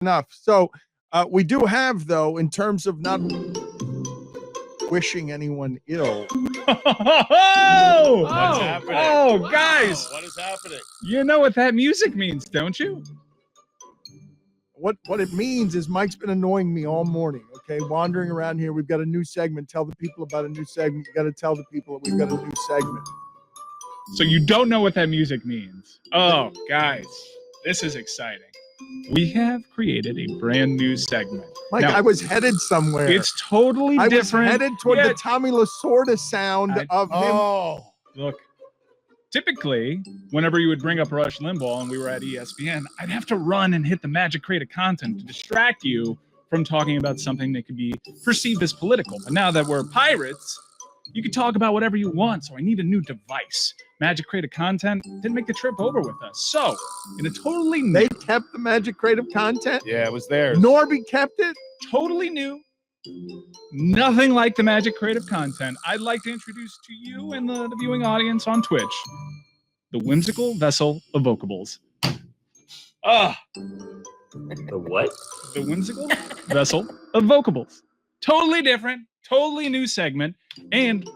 enough. So we do have, though, in terms of not wishing anyone ill. What's happening? Oh, guys. What is happening? You know what that music means, don't you? What it means is Mike's been annoying me all morning, okay? Wandering around here. We've got a new segment. Tell the people about a new segment. You got to tell the people that we've got a new segment. So you don't know what that music means. Oh, guys, this is exciting. We have created a brand new segment. Mike, now, I was headed somewhere. It's totally different. I was headed toward the Tommy Lasorda sound of him. Oh, look. Typically, whenever you would bring up Rush Limbaugh and we were at ESPN, I'd have to run and hit the magic crate of content to distract you from talking about something that could be perceived as political. But now that we're pirates, you can talk about whatever you want. So I need a new device. Magic crate of content didn't make the trip over with us. So, in a totally new... They kept the magic crate of content? yeah, it was theirs. Norby kept it? Totally new. Nothing like the magic crate of content. I'd like to introduce to you and the viewing audience on Twitch the Whimsical Vessel of Vocables. The what? The Whimsical Vessel of Vocables. Totally different, totally new segment. And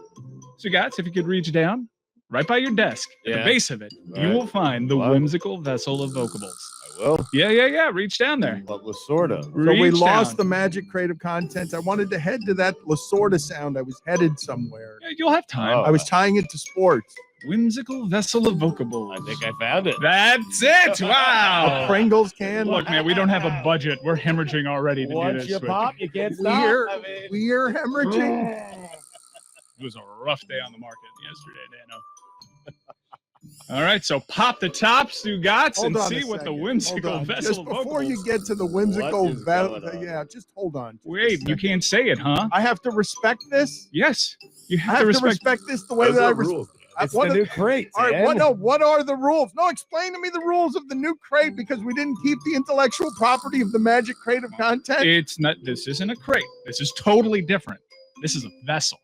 so, guys, if you could reach down right by your desk, at the base of it, you will find the Whimsical Vessel of Vocables. I will. Yeah. Reach down there. But Lasorda. So we lost the magic crate of content. I wanted to head to that Lasorda sound. I was headed somewhere. Yeah, you'll have time. I was tying it to sports. Whimsical Vessel of Vocables. I think I found it. That's it. Wow. A Pringles can. Look, man, we don't have a budget. We're hemorrhaging already to do Once this. you pop, you can't stop. We're hemorrhaging. It was a rough day on the market yesterday, Dano. All right, so pop the tops, Dugats, and see what the Whimsical Vessel of Vocables. Just before you get to the Whimsical Vessel, just hold on. Wait, you can't say it, huh? I have to respect this? Yes. You I have to respect this the way Those that I are respect. rules. It's the new crate. All right, what are the rules? No, explain to me the rules of the new crate, because we didn't keep the intellectual property of the magic crate of content. It's not. This isn't a crate. This is totally different. This is a vessel.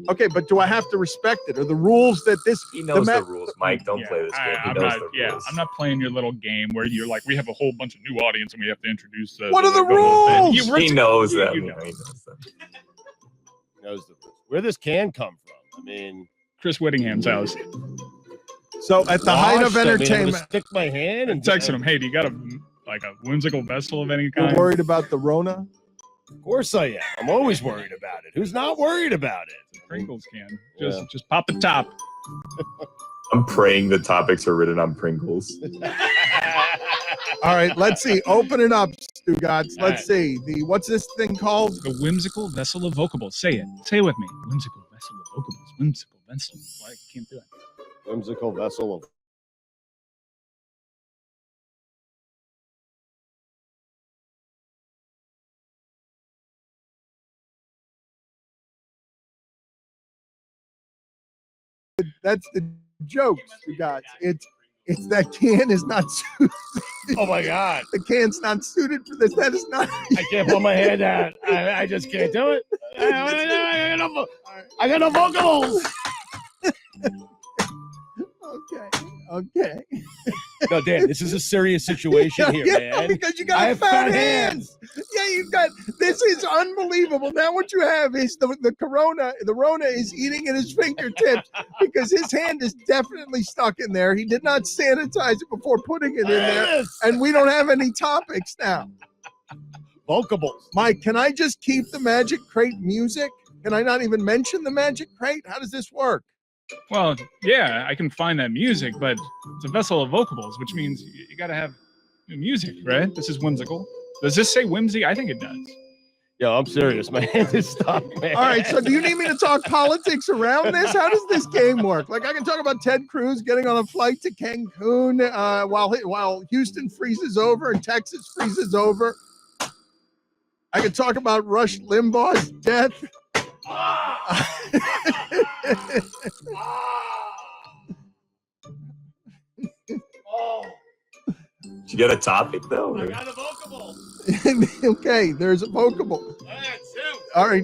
Okay, but do I have to respect it? Are the rules that this... He knows the rules, Mike. Don't play this game. He knows the rules. I'm not playing your little game where you're like, we have a whole bunch of new audience and we have to introduce... what are the rules? He knows that. He knows the rules. Where this can come from? I mean... Chris Whittingham's house. So at the height of entertainment... stick my hand and... texting him, hey, do you got a whimsical vessel of any kind? You're worried about the Rona? Of course I am. I'm always worried about it. Who's not worried about it? Pringles can. Just pop the top. I'm praying the topics are written on Pringles. All right, let's see. Open it up, Stugats. Let's see. What's this thing called? The Whimsical Vessel of Vocables. Say it. Say it with me. Whimsical Vessel of Vocables. Whimsical Vessel. Why I can't do it. Whimsical Vessel of... That's the joke, Stugats. It's that can is not suited. Oh my God. The can's not suited for this. That is not... I can't put my hand out. I just can't do it. I got no vocals. Okay. No, Dan, this is a serious situation here, man. Because you got fat hands. Yeah, you got... This is unbelievable. Now what you have is the Corona. The Rona is eating at his fingertips because his hand is definitely stuck in there. He did not sanitize it before putting it in there. And we don't have any topics now. Vocables. Mike, can I just keep the magic crate music? Can I not even mention the magic crate? How does this work? Well, yeah, I can find that music, but it's a vessel of vocables, which means you got to have music, right? This is whimsical. Does this say whimsy? I think it does. Yo, I'm serious. My hand is stuck, man. All right, so do you need me to talk politics around this? How does this game work? Like, I can talk about Ted Cruz getting on a flight to Cancun while Houston freezes over and Texas freezes over. I can talk about Rush Limbaugh's death. Did you get a topic though? I got a vocable. Okay, there's a vocable. All right,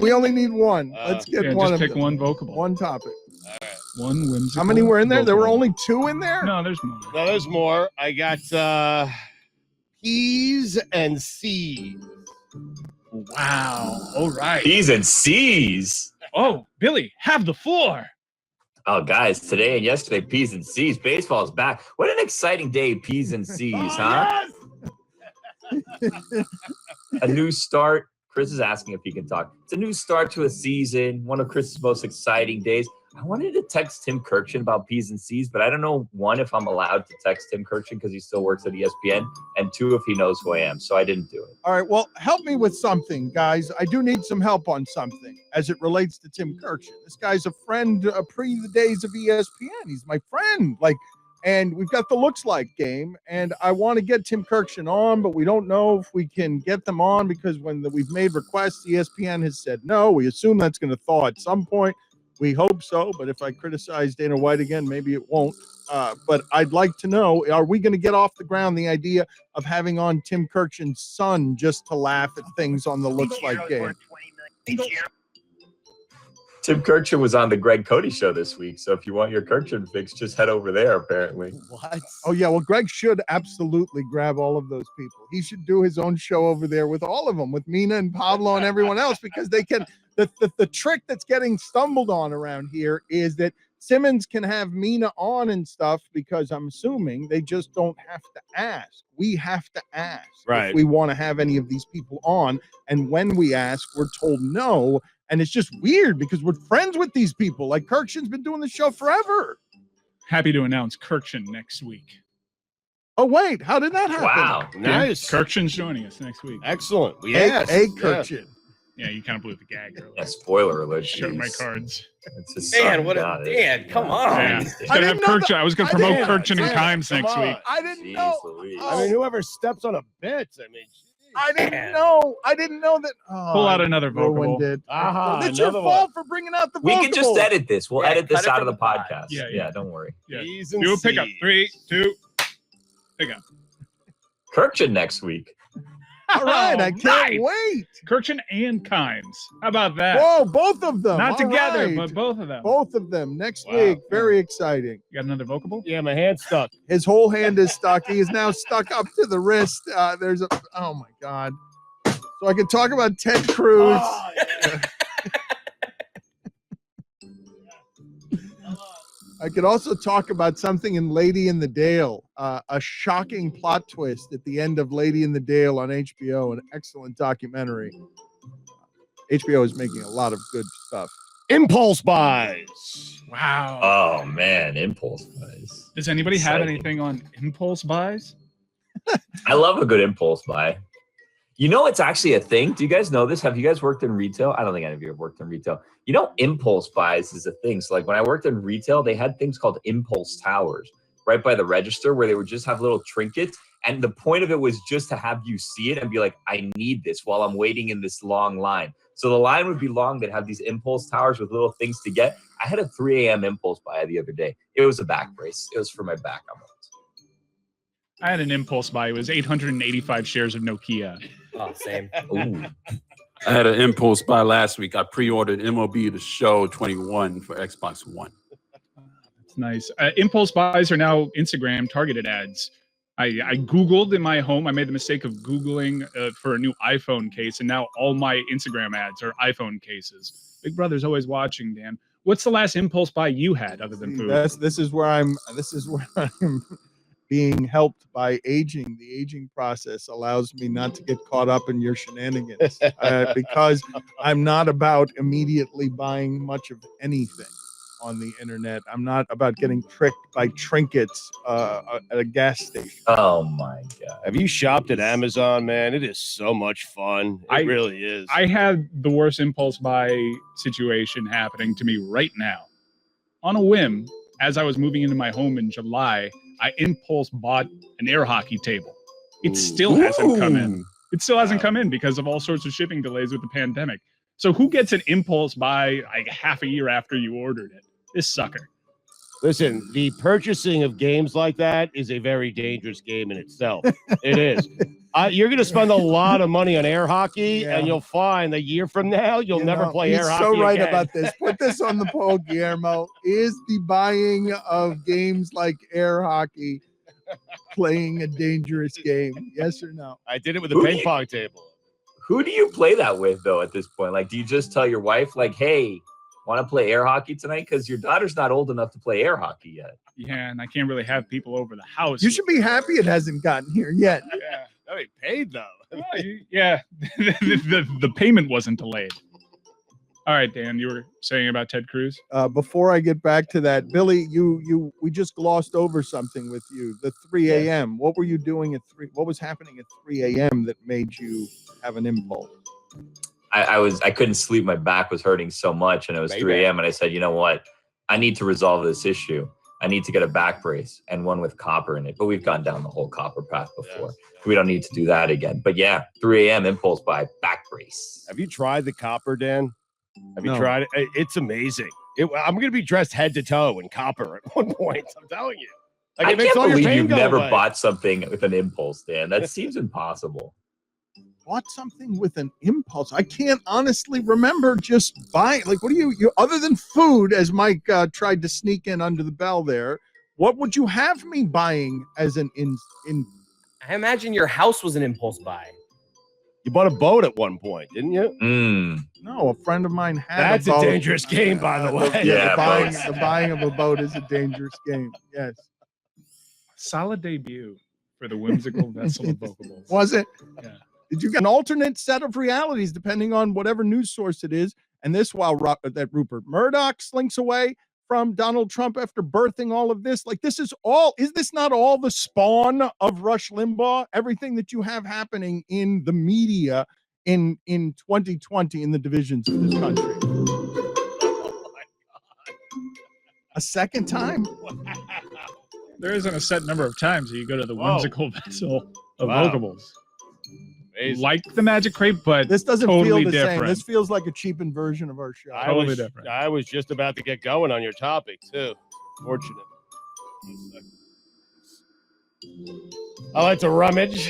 we only need one. Let's get one. Just pick one vocable. One topic. All right. One whimsical. How many were in there? Vocable. There were only 2 in there? No, there's more. No, there's more. I got P's and C's. Wow. All right. P's and C's. Oh, Billy, have the floor. Oh, guys, today and yesterday, P's and C's. Baseball's back. What an exciting day, P's and C's, huh? A new start. Chris is asking if he can talk. It's a new start to a season, one of Chris's most exciting days. I wanted to text Tim Kirkchin about P's and C's, but I don't know, one, if I'm allowed to text Tim Kirkchin because he still works at ESPN, and two, if he knows who I am. So I didn't do it. All right, well, help me with something, guys. I do need some help on something as it relates to Tim Kirkchin. This guy's a friend pre the days of ESPN. He's my friend. And we've got the Looks Like game, and I want to get Tim Kirkchin on, but we don't know if we can get them on because when we've made requests, ESPN has said no. We assume that's going to thaw at some point. We hope so, but if I criticize Dana White again, maybe it won't. But I'd like to know, are we going to get off the ground the idea of having on Tim Kirkchin's son just to laugh at things on the Looks Like game? Tim Kirkchin was on the Greg Cody show this week, so if you want your Kirkchin fix, just head over there, apparently. What? Oh, yeah, well, Greg should absolutely grab all of those people. He should do his own show over there with all of them, with Mina and Pablo and everyone else, because they can... The trick that's getting stumbled on around here is that Simmons can have Mina on and stuff because I'm assuming they just don't have to ask. We have to ask if we want to have any of these people on. And when we ask, we're told no. And it's just weird because we're friends with these people. Like Kirkchin's been doing the show forever. Happy to announce Kirkchin next week. Oh, wait. How did that happen? Wow. Nice. Kirkchin's joining us next week. Excellent. Yes. Hey, Kirkchin. Yeah, you kind of blew the gag earlier. Yeah, spoiler alert. Show my cards. Dan, Dan, come on. Yeah. Gonna have Kirkchin. I was going to promote Kirkchin and Kimes next week. I didn't know. I mean, whoever steps on a bit, I didn't know that. Oh, Pull out another vocable. Did. Aha, It's your another fault for bringing out the We vocable. can just edit this. We'll edit this cut it out of from the the pod. podcast. Yeah. Don't worry. Yeah. P's and Do a pickup. C's. 3, 2, pick up. Kirkchin next week. All right, I can't wait. Kirkchin and Kimes. How about that? Whoa, both of them. Not All together, right. but both of them. Both of them next Wow. week. Very exciting. You got another vocable? Yeah, my hand's stuck. His whole hand is stuck. He is now stuck up to the wrist. Oh my God. So I can talk about Ted Cruz. I could also talk about something in Lady in the Dale, a shocking plot twist at the end of Lady in the Dale on HBO, an excellent documentary. HBO is making a lot of good stuff. Impulse buys. Wow. Oh, man. Impulse buys. Does anybody have Exciting. anything on impulse buys? I love a good impulse buy. You know, it's actually a thing. Do you guys know this? Have you guys worked in retail? I don't think any of you have worked in retail. You know, impulse buys is a thing. So like when I worked in retail, they had things called impulse towers right by the register where they would just have little trinkets. And the point of it was just to have you see it and be like, I need this while I'm waiting in this long line. So the line would be long. They'd have these impulse towers with little things to get. I had a 3 a.m. impulse buy the other day. It was a back brace. It was for my back. I had an impulse buy. It was 885 shares of Nokia. Oh, same. Ooh. I had an impulse buy last week. I pre-ordered MLB The Show 21 for Xbox One. That's nice. Impulse buys are now Instagram targeted ads. I Googled in my home. I made the mistake of Googling for a new iPhone case, and now all my Instagram ads are iPhone cases. Big Brother's always watching, Dan. What's the last impulse buy you had other than food? This is where I'm being helped by aging. The aging process allows me not to get caught up in your shenanigans because I'm not about immediately buying much of anything on the internet. I'm not about getting tricked by trinkets at a gas station. Oh my God. Have you shopped at Amazon, man? It is so much fun. It really is. I had the worst impulse buy situation happening to me right now. On a whim, as I was moving into my home in July, I impulse bought an air hockey table. It still hasn't come in. It still hasn't come in because of all sorts of shipping delays with the pandemic. So who gets an impulse buy like half a year after you ordered it? This sucker. Listen, the purchasing of games like that is a very dangerous game in itself. It is. You're going to spend a lot of money on air hockey, and you'll find a year from now you'll never play air hockey. He's so right again. about this. Put this on the poll, Guillermo. Is the buying of games like air hockey playing a dangerous game? Yes or no? I did it with a Who do ping you- pong table. Who do you play that with, though, at this point? Like, do you just tell your wife, like, hey, want to play air hockey tonight? Because your daughter's not old enough to play air hockey yet. Yeah, and I can't really have people over the house. You should be happy it hasn't gotten here yet. Yeah. I mean, paid though. Yeah, the payment wasn't delayed. All right, Dan, you were saying about Ted Cruz? Before I get back to that, Billy, we just glossed over something with you. The 3 a.m. What were you doing at 3? What was happening at 3 a.m. that made you have an impulse? I couldn't sleep. My back was hurting so much, and it was 3 a.m. And I said, you know what? I need to resolve this issue. I need to get a back brace and one with copper in it. But we've gone down the whole copper path before. We don't need to do that again. But yeah, 3 a.m. impulse buy, back brace. Have you tried the copper, Dan? Have you No. tried it? It's amazing. I'm going to be dressed head to toe in copper at one point. I'm telling you. Like, I it makes can't all your believe pain you've go never away. bought something with an impulse, Dan. That seems impossible. Bought something with an impulse. I can't honestly remember just buying. Like, what do you other than food, as Mike tried to sneak in under the bell there, what would you have me buying as an in? I imagine your house was an impulse buy. You bought a boat at one point, didn't you? No, a friend of mine had. That's a boat. dangerous game, by the way. Yeah, the buying of a boat is a dangerous game. Yes. Solid debut for the Whimsical Vessel of Vocables. Was it? Yeah. Did you get an alternate set of realities depending on whatever news source it is? And this while that Rupert Murdoch slinks away from Donald Trump after birthing all of this. Like, this is this not all the spawn of Rush Limbaugh? Everything that you have happening in the media in 2020 in the divisions of this country. A second time? There isn't a set number of times that you go to the Whimsical Vessel of Wow. Vocables. Amazing. Like the Magic Crate, but This doesn't totally feel the different. same. This feels like a cheapened version of our show. Totally different. I was just about to get going on your topic, too. Fortunate. I like to rummage.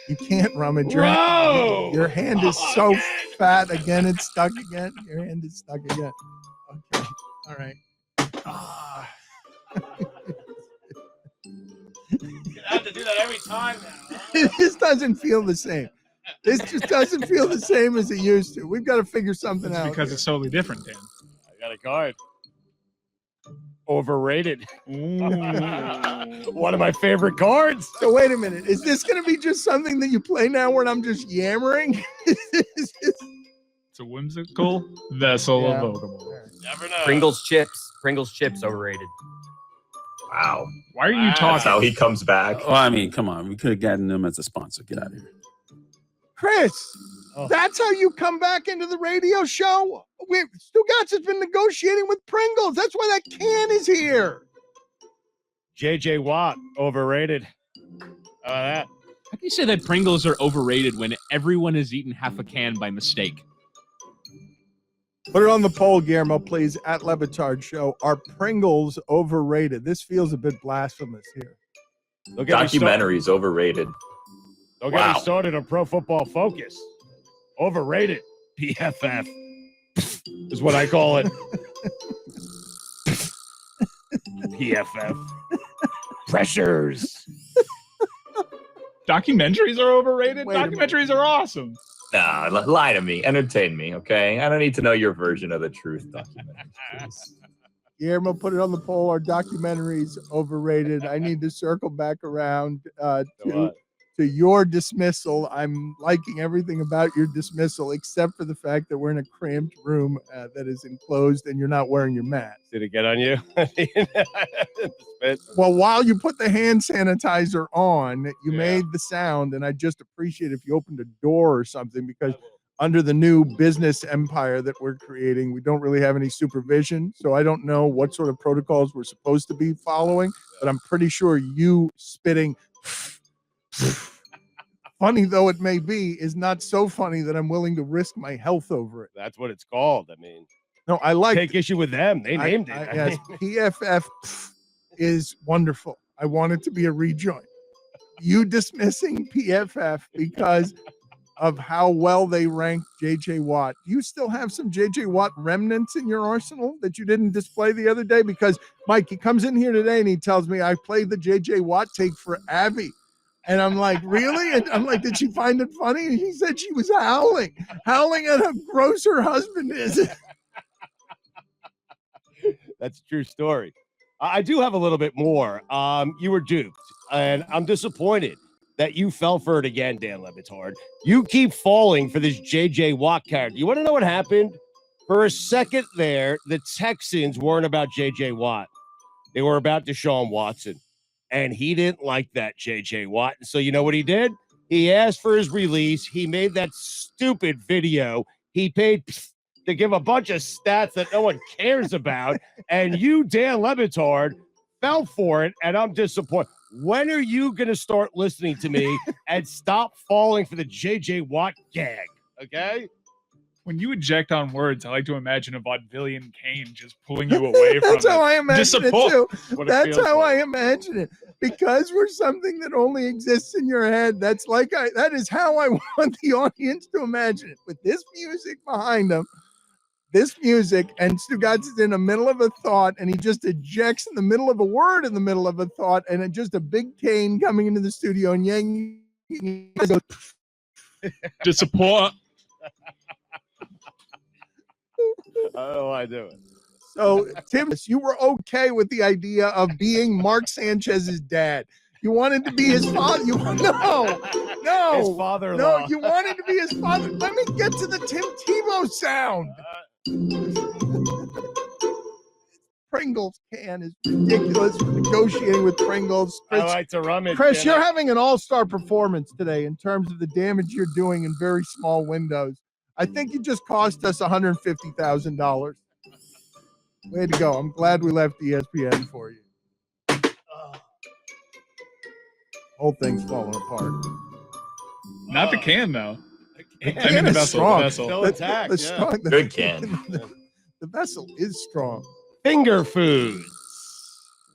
You can't rummage. Whoa! Your hand is so fat. Again, it's stuck again. Your hand is stuck again. Okay. All right. You have to do that every time now. This doesn't feel the same. This just doesn't feel the same as it used to. We've got to figure something out. because it's totally different, Dan. I got a card. Overrated. One of my favorite cards. So wait a minute. Is this going to be just something that you play now when I'm just yammering? It's a Whimsical Vessel Yeah. of Vocables. Never know. Pringles chips overrated. Wow. Why are you That's talking? how he comes back. Well, I mean, come on. We could have gotten them as a sponsor. Get out of here. Chris, Oh. that's how you come back into the radio show? Stugatz has been negotiating with Pringles. That's why that can is here. JJ Watt, overrated. How about that? How can you say that Pringles are overrated when everyone has eaten half a can by mistake? Put it on the poll, Guillermo, please, at LeBatard Show. Are Pringles overrated? This feels a bit blasphemous here. Don't get me started- Documentaries overrated. Don't get Wow. me started on Pro Football Focus. Overrated. PFF is what I call it. PFF. Pressures. Documentaries are overrated? Wait a minute. Documentaries are awesome. Nah, lie to me. Entertain me, okay? I don't need to know your version of the truth documentary, please. Guillermo, put it on the poll. Are documentaries overrated? I need to circle back around to your dismissal. I'm liking everything about your dismissal, except for the fact that we're in a cramped room that is enclosed and you're not wearing your mask. Did it get on you? Well, while you put the hand sanitizer on, you Yeah. made the sound, and I just appreciate if you opened a door or something, because under the new business empire that we're creating, we don't really have any supervision. So I don't know what sort of protocols we're supposed to be following, but I'm pretty sure you spitting, funny though it may be, is not so funny that I'm willing to risk my health over it. That's what it's called. I mean, No, I like take issue with them. They named it. Yes, PFF is wonderful. I want it to be a rejoin. You dismissing PFF because of how well they ranked J.J. Watt. Do you still have some J.J. Watt remnants in your arsenal that you didn't display the other day? Because, Mike, he comes in here today and he tells me I played the J.J. Watt take for Abby. And I'm like, really? And I'm like, did she find it funny? And he said she was howling at how gross her husband is. That's a true story. I do have a little bit more. You were duped, and I'm disappointed that you fell for it again, Dan LeBatard. You keep falling for this J.J. Watt character. You want to know what happened? For a second there, the Texans weren't about J.J. Watt. They were about Deshaun Watson, and he didn't like that J.J. Watt. So you know what he did? He asked for his release. He made that stupid video. He paid to give a bunch of stats that no one cares about, and you, Dan LeBatard, fell for it, and I'm disappointed. When are you going to start listening to me and stop falling for the J.J. Watt gag, okay? When you eject on words, I like to imagine a vaudevillian cane just pulling you away from That's how I imagine it, too. That's how I like. imagine it. Because we're something that only exists in your head, that is how I want the audience to imagine it. With this music behind them, this music, and Stugatz is in the middle of a thought, and he just ejects in the middle of a word in the middle of a thought, and it's just a big cane coming into the studio and yang. Disappoint. I don't know why I do it. So, Tim, you were okay with the idea of being Mark Sanchez's dad. You wanted to be his father. His father-in-law. No, you wanted to be his father. Let me get to the Tim Tebow sound. Pringles can is ridiculous. We're negotiating with Pringles. I like to rummage. Chris, you're having an all-star performance today in terms of the damage you're doing in very small windows. I think you just cost us $150,000. Way to go. I'm glad we left ESPN for you. Whole thing's falling apart. Not the can, though. The I mean, the is vessel. strong. The vessel. Still intact, yeah. Good can. The vessel is strong. Finger foods.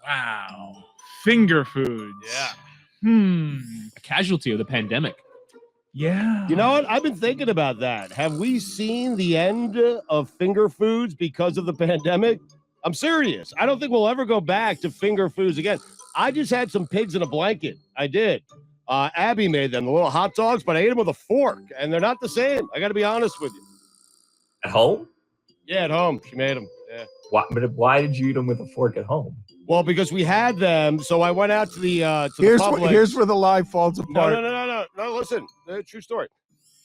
Wow. Finger foods. Yeah. A casualty of the pandemic. Yeah. You know what? I've been thinking about that. Have we seen the end of finger foods because of the pandemic? I'm serious. I don't think we'll ever go back to finger foods again. I just had some pigs in a blanket. I did. Abby made them, the little hot dogs, but I ate them with a fork, and they're not the same. I got to be honest with you. At home? Yeah, at home. She made them. Yeah. Why did you eat them with a fork at home? Well, because we had them, so I went out to the Publix. Here's where the lie falls apart. No. Listen, true story.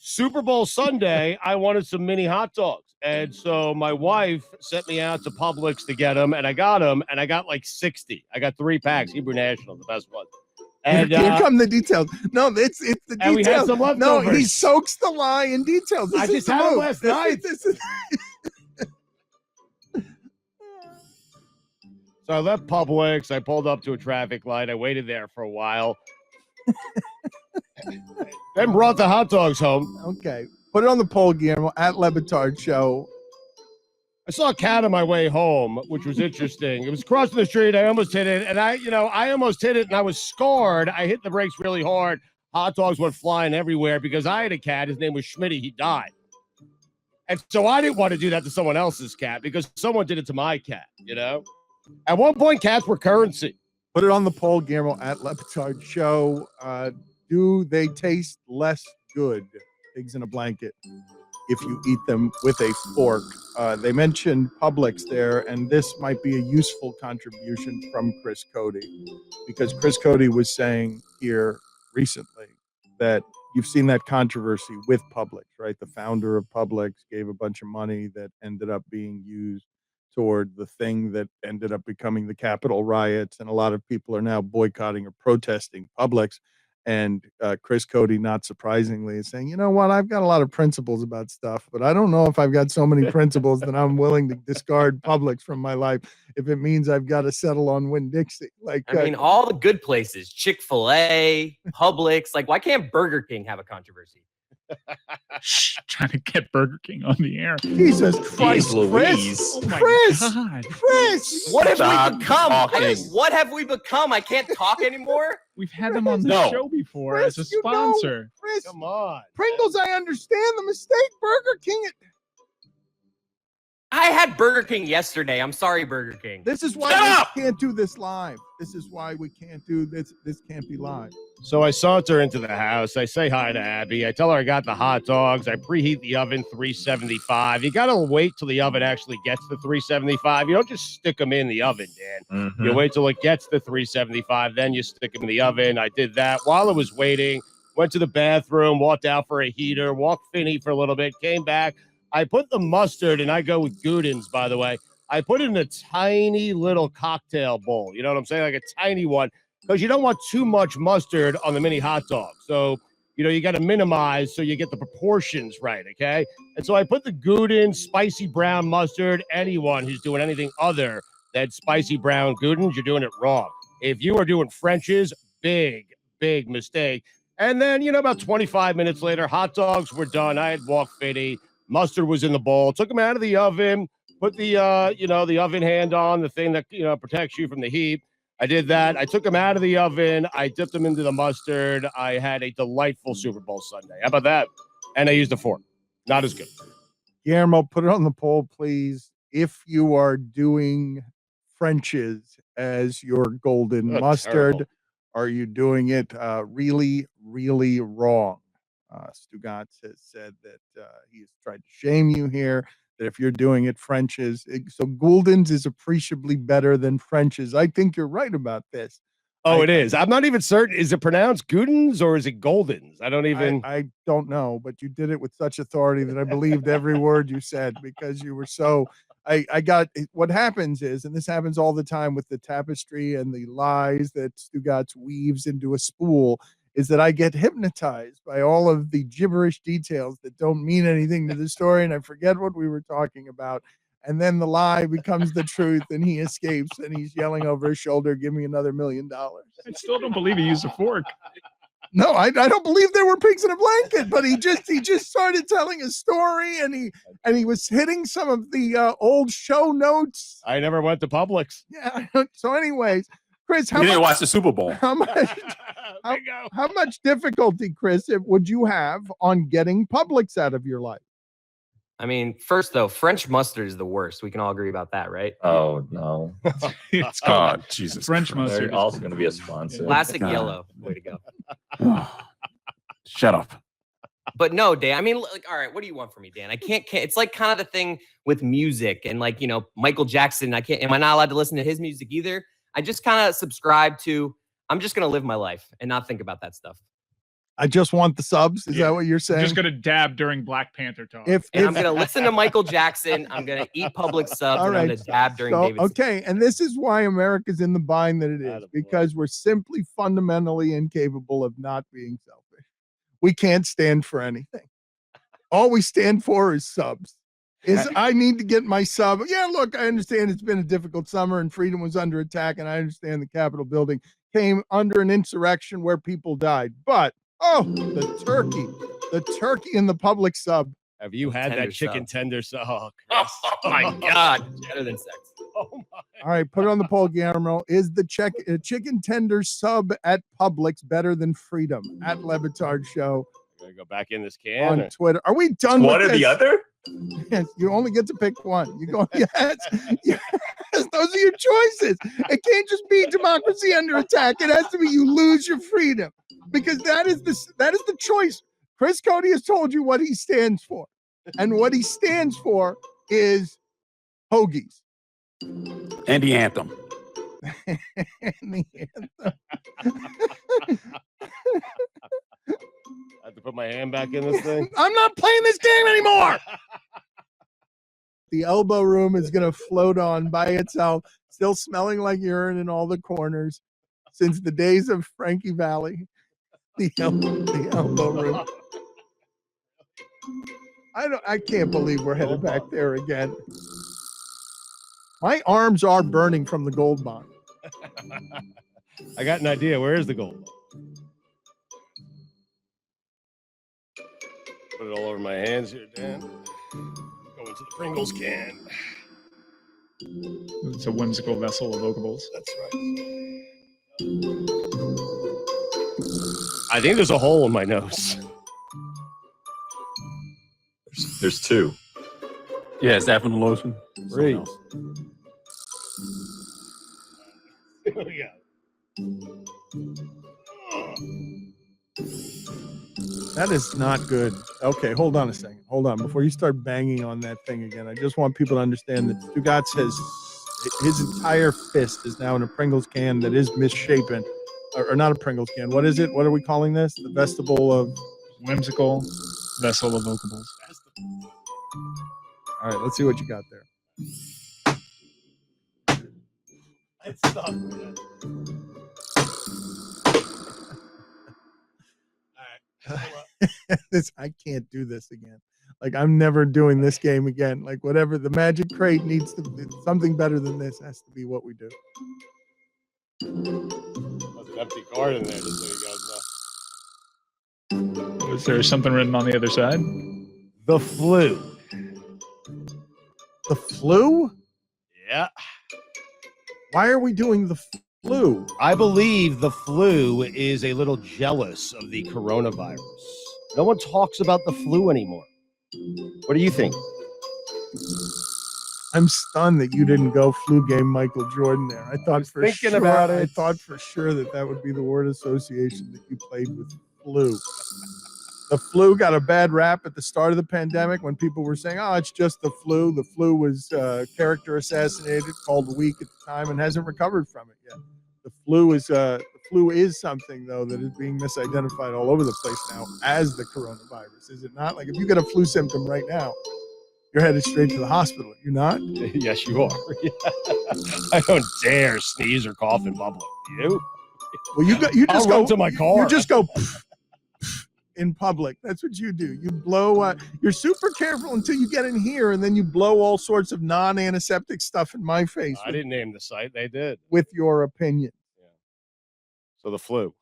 Super Bowl Sunday, I wanted some mini hot dogs. And so my wife sent me out to Publix to get them, and I got them, and I got like 60. I got 3 packs, Hebrew National, the best one. And here come the details. No, it's the details. And we had some leftovers. No, he soaks the lie in details. I just had them last night. So I left Publix. I pulled up to a traffic light. I waited there for a while. Then brought the hot dogs home. Okay. Put it on the poll, Guillermo, at LeBatard Show. I saw a cat on my way home, which was interesting. It was crossing the street. I almost hit it. And I almost hit it, and I was scarred. I hit the brakes really hard. Hot dogs went flying everywhere because I had a cat. His name was Schmitty. He died. And so I didn't want to do that to someone else's cat because someone did it to my cat, you know? At one point, cats were currency. Put it on the poll, Guillermo, at LeBatard Show. Do they taste less good, pigs in a blanket, if you eat them with a fork? They mentioned Publix there, and this might be a useful contribution from Chris Cody, because Chris Cody was saying here recently that you've seen that controversy with Publix, right? The founder of Publix gave a bunch of money that ended up being used toward the thing that ended up becoming the Capitol riots, and a lot of people are now boycotting or protesting Publix. And Chris Cody, not surprisingly, is saying, you know what, I've got a lot of principles about stuff, but I don't know if I've got so many principles that I'm willing to discard Publix from my life if it means I've got to settle on Winn-Dixie. Like, I mean, all the good places, Chick-fil-A, Publix, like, why can't Burger King have a controversy? Trying to get Burger King on the air. Jesus Christ, Louise. Chris, Oh my Chris, God. Chris. What have Stop we become? talking. What have we become? I can't talk anymore. We've had them on the No. show before Chris, as a you know. sponsor. Chris, Come on. Pringles vegetables, I understand the mistake. Burger King. I had Burger King yesterday. I'm sorry, Burger King. This is why we can't do this live. This is why we can't do this. This can't be live. So I saunter into the house. I say hi to Abby. I tell her I got the hot dogs. I preheat the oven 375. You got to wait till the oven actually gets to 375. You don't just stick them in the oven, Dan. You wait till it gets to 375. Then you stick them in the oven. I did that while I was waiting. Went to the bathroom, walked out for a heater, walked Finney for a little bit, came back. I put the mustard, and I go with Gudin's, by the way. I put it in a tiny little cocktail bowl. You know what I'm saying? Like a tiny one, because you don't want too much mustard on the mini hot dog. So, you got to minimize so you get the proportions right, okay? And so I put the Gudin's spicy brown mustard. Anyone who's doing anything other than spicy brown Gudin's, you're doing it wrong. If you are doing French's, big mistake. And then, about 25 minutes later, hot dogs were done. I had walked Finney. Mustard was in the bowl. Took them out of the oven. Put the, the oven hand on, the thing that, protects you from the heat. I did that. I took them out of the oven. I dipped them into the mustard. I had a delightful Super Bowl Sunday. How about that? And I used a fork. Not as good. Guillermo, put it on the poll, please. If you are doing French's as your golden mustard, terrible. are you doing it really, really wrong? Stugatz has said that he's tried to shame you here, that if you're doing it French's. So Gulden's is appreciably better than French's. I think you're right about this. Oh, it is. I'm not even certain. Is it pronounced Gudin's or is it Golden's? I don't even. I don't know, but you did it with such authority that I believed every word you said because you were so. I got what happens is, and this happens all the time with the tapestry and the lies that Stugatz weaves into a spool, is that I get hypnotized by all of the gibberish details that don't mean anything to the story, and I forget what we were talking about. And then the lie becomes the truth, and he escapes, and he's yelling over his shoulder, "Give me another $1 million." I still don't believe he used a fork. No, I don't believe there were pigs in a blanket, but he just started telling a story, and he was hitting some of the old show notes. I never went to Publix. Yeah. So, anyways, Chris, You didn't watch the Super Bowl. how much difficulty, Chris, would you have on getting Publix out of your life? I mean, first though, French mustard is the worst. We can all agree about that, right? Oh no, It's called Jesus. French Christ. mustard. they're also going to be a sponsor. Classic God. yellow. Way to go. Shut up. But no, Dan. I mean, like, all right, what do you want from me, Dan? I can't. It's like kind of the thing with music and like, Michael Jackson. Am I not allowed to listen to his music either? I just kind of subscribe to, I'm just going to live my life and not think about that stuff. I just want the subs. Is that what you're saying? Just gonna dab during Black Panther talk. And I'm going to listen to Michael Jackson. I'm going to eat Publix subs. All and I'm right. going to dab during So, David. okay, and this is why America's in the bind that it is, because we're simply fundamentally incapable of not being selfish. We can't stand for anything. All we stand for is subs. I need to get my sub. Yeah, look, I understand it's been a difficult summer and freedom was under attack, and I understand the Capitol building came under an insurrection where people died. But, the turkey in the Publix sub. Have you had Tender that chicken sub. tender sub? Oh my God. Better than sex. Oh my. All right, put it on the poll, Guillermo. Is the chicken tender sub at Publix better than freedom? At LeBatard Show Gonna go back in this can. on Twitter. Are we done One with or this? the other? Yes, you only get to pick one. You go, yes, those are your choices. It can't just be democracy under attack. It has to be you lose your freedom, because that is the choice. Chris Cody has told you what he stands for, and what he stands for is hoagies. And the anthem. And the anthem. I have to put my hand back in this thing. I'm not playing this game anymore. The elbow room is going to float on by itself, still smelling like urine in all the corners since the days of Frankie Valley. The elbow room. I can't believe we're headed back there again. My arms are burning from the gold bond. I got an idea. Where is the gold? Put it all over my hands here, Dan. Go into the Pringles can. It's a whimsical vessel of vocables. That's right. I think there's a hole in my nose. There's two. Yeah, is that from the lotion? Great. Something else. Here we go. That is not good. Okay, hold on a second. Hold on. Before you start banging on that thing again, I just want people to understand that Stugatz has his entire fist is now in a Pringles can that is misshapen. Or not a Pringles can. What is it? What are we calling this? The vegetable of Whimsical Vessel of Vocables. All right, let's see what you got there. It's stuck, man. All right. This I can't do this again. Like I'm never doing this game again. Like whatever the magic crate needs to be, something better than this has to be what we do. There's an empty card in there, just so you guys know. Was there something written on the other side? The flu. The flu? Yeah. Why are we doing the flu? I believe the flu is a little jealous of the coronavirus. No one talks about the flu anymore. What do you think? I'm stunned that you didn't go flu game Michael Jordan there. I thought for thinking sure, about I it. thought for sure that would be the word association that you played with flu. The flu got a bad rap at the start of the pandemic when people were saying, "Oh, it's just the flu." The flu was character assassinated, called weak at the time, and hasn't recovered from it yet. The flu is something though that is being misidentified all over the place now as the coronavirus. Is it not? Like if you get a flu symptom right now, you're headed straight to the hospital. You're not? Yes, you are. I don't dare sneeze or cough in public. You? Well, you just I'll go run to my car. You just go in public. That's what you do. You blow. You're super careful until you get in here, and then you blow all sorts of non-antiseptic stuff in my face. I didn't name the site. They did. With your opinion. Yeah. So the flu.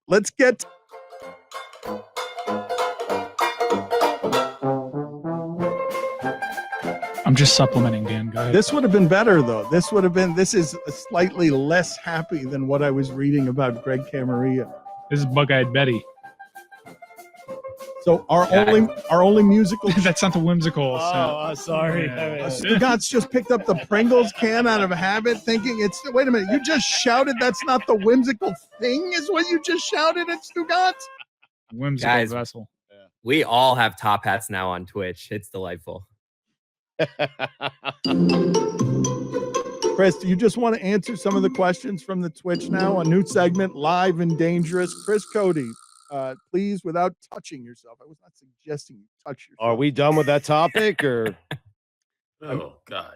Let's get. I'm just supplementing, Dan. Go ahead. This would have been better, though. This is slightly less happy than what I was reading about Greg Camarilla. This is Bug-Eyed Betty. So our only musical. That's not the Whimsical. Sorry. Yeah. Stugatz just picked up the Pringles can out of habit, thinking it's. Wait a minute! You just shouted that's not the whimsical thing, is what you just shouted at Stugatz? Whimsical Guys, Vessel. We all have top hats now on Twitch. It's delightful. Chris, do you just want to answer some of the questions from the Twitch now? A new segment, Live and Dangerous. Chris Cody, please, without touching yourself. I was not suggesting you touch yourself. Are we done with that topic, or? Oh God.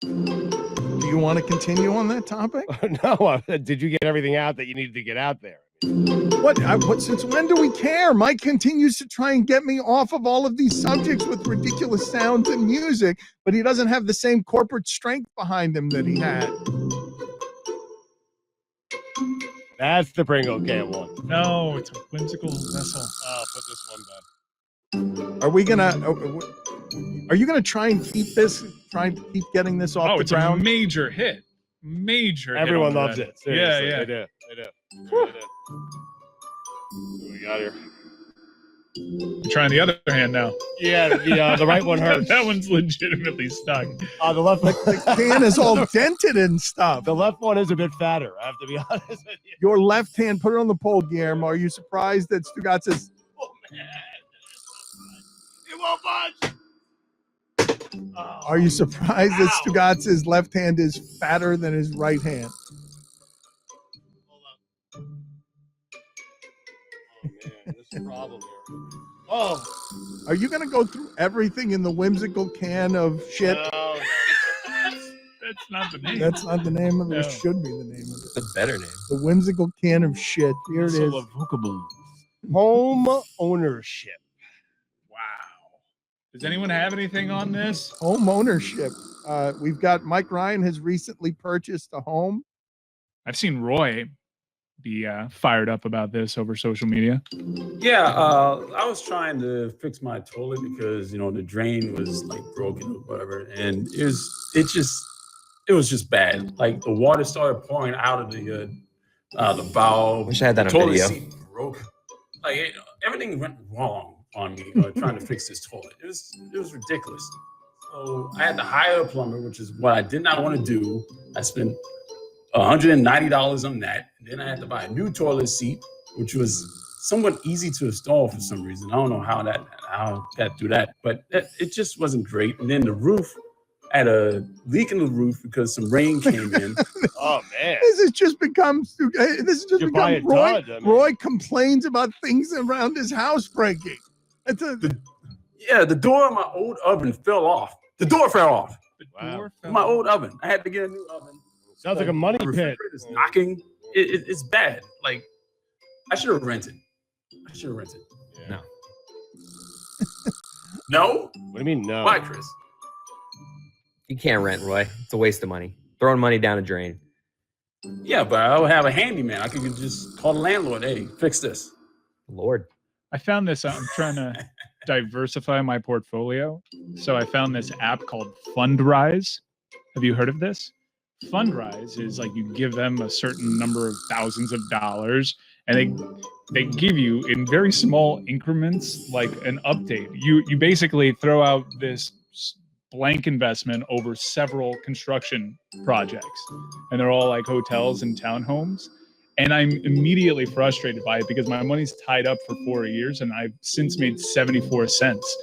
Do you want to continue on that topic? No. Did you get everything out that you needed to get out there? What? Since when do we care? Mike continues to try and get me off of all of these subjects with ridiculous sounds and music, but he doesn't have the same corporate strength behind him that he had. That's the Pringle can one. No, it's a Whimsical Vessel. I'll put this one back. Are you gonna try and keep this? Try and keep getting this off the It's ground? a major hit. Major. Everyone hit on loves Reddit. it. Seriously, Yeah. They do. What do we got here? I'm trying the other hand now. Yeah, the right one hurts. That one's legitimately stuck. The left The can is all dented and stuff. The left one is a bit fatter. I have to be honest with you. Your left hand, put it on the pole, Guillermo. Are you surprised that Stugatz says, Oh man, it won't budge. are you surprised that Ow. Stugatz's left hand is fatter than his right hand? Hold on. Oh man, this is a problem here. Oh, Are you going to go through everything in the whimsical can of shit? no. That's not the name. That's not the name of it. No. It should be the name of it. It's a better name. The whimsical can of shit. Here it is. Vessel of Vocables. Home ownership. Wow. Does anyone have anything on this? Home ownership. We've got Mike Ryan has recently purchased a home. I've seen Roy be fired up about this over social media. Yeah, I was trying to fix my toilet because the drain was like broken or whatever, and it was just bad. Like the water started pouring out of the valve. Wish I had that on toilet video. seat broke. Like everything went wrong on me trying to fix this toilet. It was ridiculous. So I had to hire a plumber, which is what I did not want to do. I spent $190 on that. And then I had to buy a new toilet seat, which was somewhat easy to install for some reason. I don't know how that do that, but it just wasn't great. And then the roof had a leak in the roof because some rain came in. Oh man, This has just become. You buy a Roy. dud, I mean. Roy complains about things around his house breaking. The door of my old oven fell off. The door fell off. Wow. My old oven. I had to get a new oven. Sounds like a money The pit. refrigerator's knocking. It's bad. Like I should have rented. Yeah. No? What do you mean no? Why, Chris? You can't rent, Roy. It's a waste of money. Throwing money down a drain. Yeah, but I would have a handyman. I could just call the landlord. Hey, fix this. Lord. I found this. I'm trying to diversify my portfolio. So I found this app called Fundrise. Have you heard of this? Fundrise is like you give them a certain number of thousands of dollars and they give you in very small increments like an update. You basically throw out this blank investment over several construction projects, and they're all like hotels and townhomes. And I'm immediately frustrated by it because my money's tied up for 4 years and I've since made 74 cents.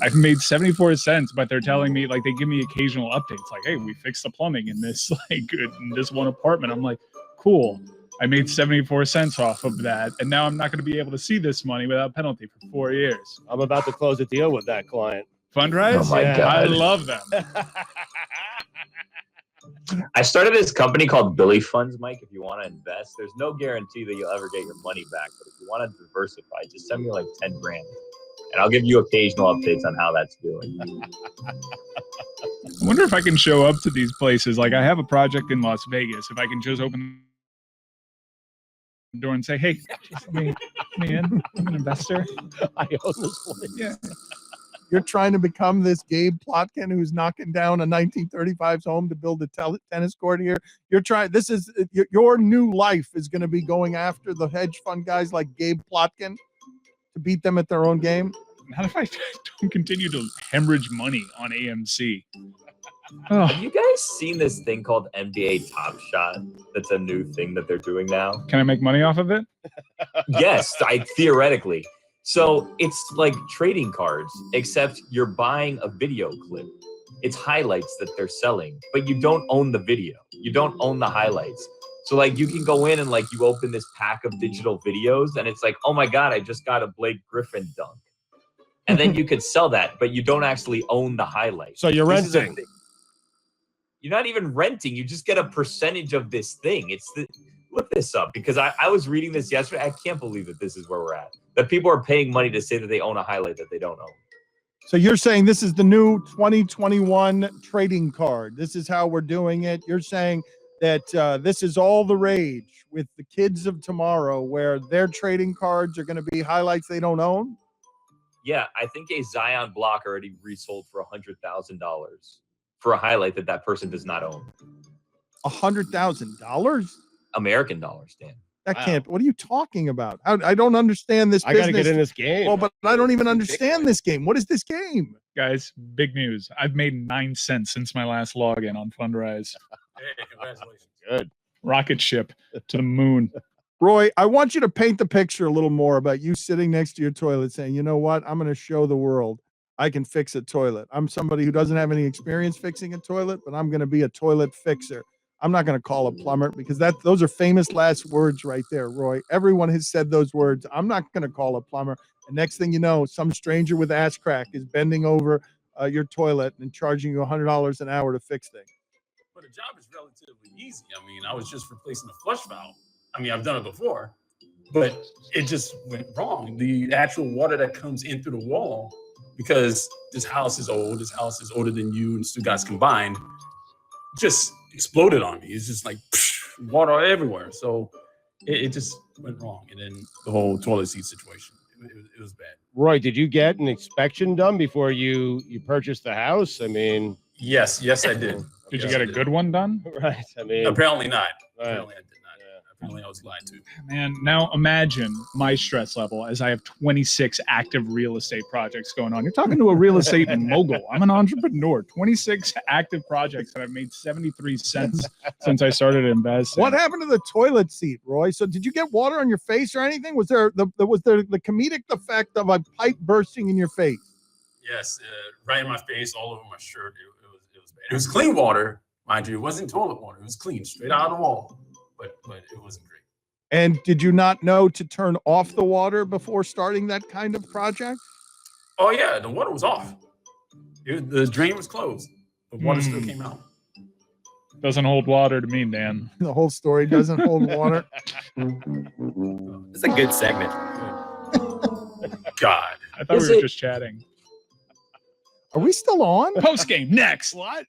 I've made 74 cents, but they're telling me, like, they give me occasional updates like, hey, we fixed the plumbing in this, like, in this one apartment. I'm like, cool. I made 74 cents off of that. And now I'm not going to be able to see this money without penalty for 4 years. I'm about to close a deal with that client. Fundrise? Oh my Yeah, God. I love them. I started this company called Billy Funds, Mike. If you want to invest, there's no guarantee that you'll ever get your money back. But if you want to diversify, just send me like 10 grand and I'll give you occasional updates on how that's doing. I wonder if I can show up to these places. Like, I have a project in Las Vegas. If I can just open the door and say, hey, just let me in. I'm an investor. I own this place. Yeah. You're trying to become this Gabe Plotkin who's knocking down a 1935's home to build a tennis court here. You're trying. This is your new life is going to be going after the hedge fund guys like Gabe Plotkin to beat them at their own game. Not if I don't continue to hemorrhage money on AMC. Oh, Have you guys seen this thing called NBA Top Shot? That's a new thing that they're doing now. can I make money off of it? Yes, theoretically. So it's like trading cards, except you're buying a video clip. It's highlights that they're selling, but you don't own the video. You don't own the highlights. So like you can go in and like you open this pack of digital videos and it's like, oh my God, I just got a Blake Griffin dunk. And then you could sell that, but you don't actually own the highlights. So you're This is a renting. thing. You're not even renting. You just get a percentage of this thing. Look this up because I was reading this yesterday. I can't believe that this is where we're at. That people are paying money to say that they own a highlight that they don't own. So you're saying this is the new 2021 trading card. This is how we're doing it. You're saying that this is all the rage with the kids of tomorrow, where their trading cards are going to be highlights they don't own. Yeah, I think a Zion block already resold for $100,000 for a highlight that person does not own. $100,000? American dollars, Dan. That Wow. can't. What are you talking about? I don't understand this I got to business. get in this game. Well, but I don't even understand this game. What is this game? Guys, big news. I've made 9 cents since my last login on Fundrise. Hey, congratulations. Good. Rocket ship to the moon. Roy, I want you to paint the picture a little more about you sitting next to your toilet saying, you know what? I'm going to show the world I can fix a toilet. I'm somebody who doesn't have any experience fixing a toilet, but I'm going to be a toilet fixer. I'm not going to call a plumber because those are famous last words right there, Roy. Everyone has said those words. I'm not going to call a plumber. And next thing you know, some stranger with ass crack is bending over your toilet and charging you $100 an hour to fix things. But the job is relatively easy. I mean, I was just replacing a flush valve. I mean, I've done it before, but it just went wrong. The actual water that comes in through the wall, because this house is old, this house is older than you and the two guys combined, just exploded on me. It's just like water everywhere. So it just went wrong. And then the whole toilet seat situation, it was bad. Roy, did you get an inspection done before you purchased the house? I mean, Yes, I did. Did you get a good one done? right. I mean, Apparently not. right. Apparently I did not. Apparently, I was lied to. Man, now imagine my stress level as I have 26 active real estate projects going on. You're talking to a real estate mogul. I'm an entrepreneur. 26 active projects, and I've made 73 cents since I started investing. What happened to the toilet seat, Roy? So did you get water on your face or anything? Was there the comedic effect of a pipe bursting in your face? Yes, right in my face, all over my shirt. It was bad. It was clean water, mind you. It wasn't toilet water. It was clean, straight out of the wall. But it wasn't great. And did you not know to turn off the water before starting that kind of project? Oh yeah, the water was off. The drain was closed. The water still came out. Doesn't hold water to me, Dan. The whole story doesn't hold water. It's a good segment. God. I thought we were just chatting. Are we still on? Post game next. What?